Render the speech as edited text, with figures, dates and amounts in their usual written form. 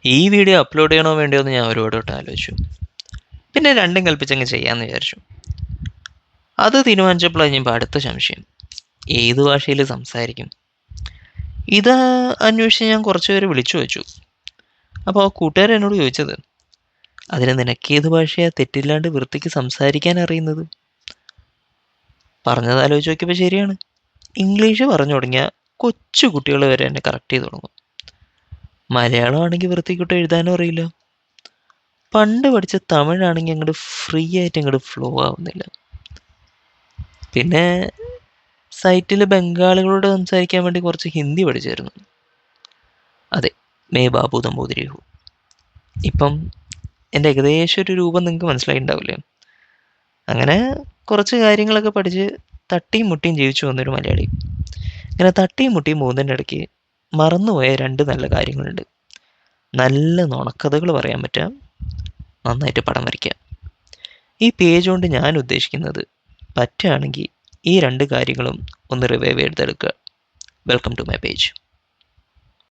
ഈ video upload ചെയ്യണോ വേണ്ടിയോ എന്ന് ഞാൻ ഒരുപാട് വട്ടം ആലോചിച്ചു. പിന്നെ രണ്ടും കൽപ്പിച്ചങ്ങ് ചെയ്യാമെന്ന് വിചാരിച്ചു. അത് തീരുമാനിച്ചപ്പോഴാണ് ഞാൻ അടുത്ത സംശയം, ഏത് ഭാഷയിൽ സംസാരിക്കും? ഇത് അന്വേഷിച്ച് ഞാൻ കുറച്ച് പേരെ വിളിച്ചു വെച്ചു. അപ്പോൾ ആ കൂട്ടുകാരൻ എന്നോട് ചോദിച്ചത്, അതിന് നിനക്കേത് ഭാഷയാണ് തെറ്റില്ലാണ്ട് വൃത്തിക്ക് സംസാരിക്കാൻ അറിയുന്നത്? പറഞ്ഞത് ആലോചിച്ച് നോക്കിയപ്പോൾ ശരിയാണ്. ഇംഗ്ലീഷ് പറഞ്ഞു തുടങ്ങിയ കൊച്ചു കുട്ടികൾ വരെ എന്നെ കറക്റ്റ് ചെയ്ത് തുടങ്ങും. മലയാളം ആണെങ്കിൽ വൃത്തിക്കിട്ട് എഴുതാനും അറിയില്ല. പണ്ട് പഠിച്ച തമിഴാണെങ്കിൽ അങ്ങോട്ട് ഫ്രീ ആയിട്ട് അങ്ങോട്ട് ഫ്ലോ ആവുന്നില്ല. പിന്നെ സൈറ്റിൽ ബംഗാളികളോട് സംസാരിക്കാൻ വേണ്ടി കുറച്ച് ഹിന്ദി പഠിച്ചായിരുന്നു. അതെ, മേ ബാബു നമ്പൂതിരി ഹു. ഇപ്പം എൻ്റെ ഏകദേശം ഒരു രൂപം നിങ്ങൾക്ക് മനസ്സിലായിട്ടുണ്ടാവില്ലേ? അങ്ങനെ കുറച്ച് കാര്യങ്ങളൊക്കെ പഠിച്ച് തട്ടിയും മുട്ടിയും ജീവിച്ചു വന്നൊരു മലയാളി. ഇങ്ങനെ തട്ടിയും മുട്ടിയും പോകുന്നതിൻ്റെ ഇടയ്ക്ക് മറന്നുപോയ രണ്ട് നല്ല കാര്യങ്ങളുണ്ട്. നല്ല നുണക്കഥകൾ പറയാൻ പറ്റുക, നന്നായിട്ട് പടം വരയ്ക്കുക. ഈ പേജ് കൊണ്ട് ഞാൻ ഉദ്ദേശിക്കുന്നത്, പറ്റുകയാണെങ്കിൽ ഈ രണ്ട് കാര്യങ്ങളും ഒന്ന് റിവൈവ് ചെയ്തെടുക്കുക. Welcome to my page.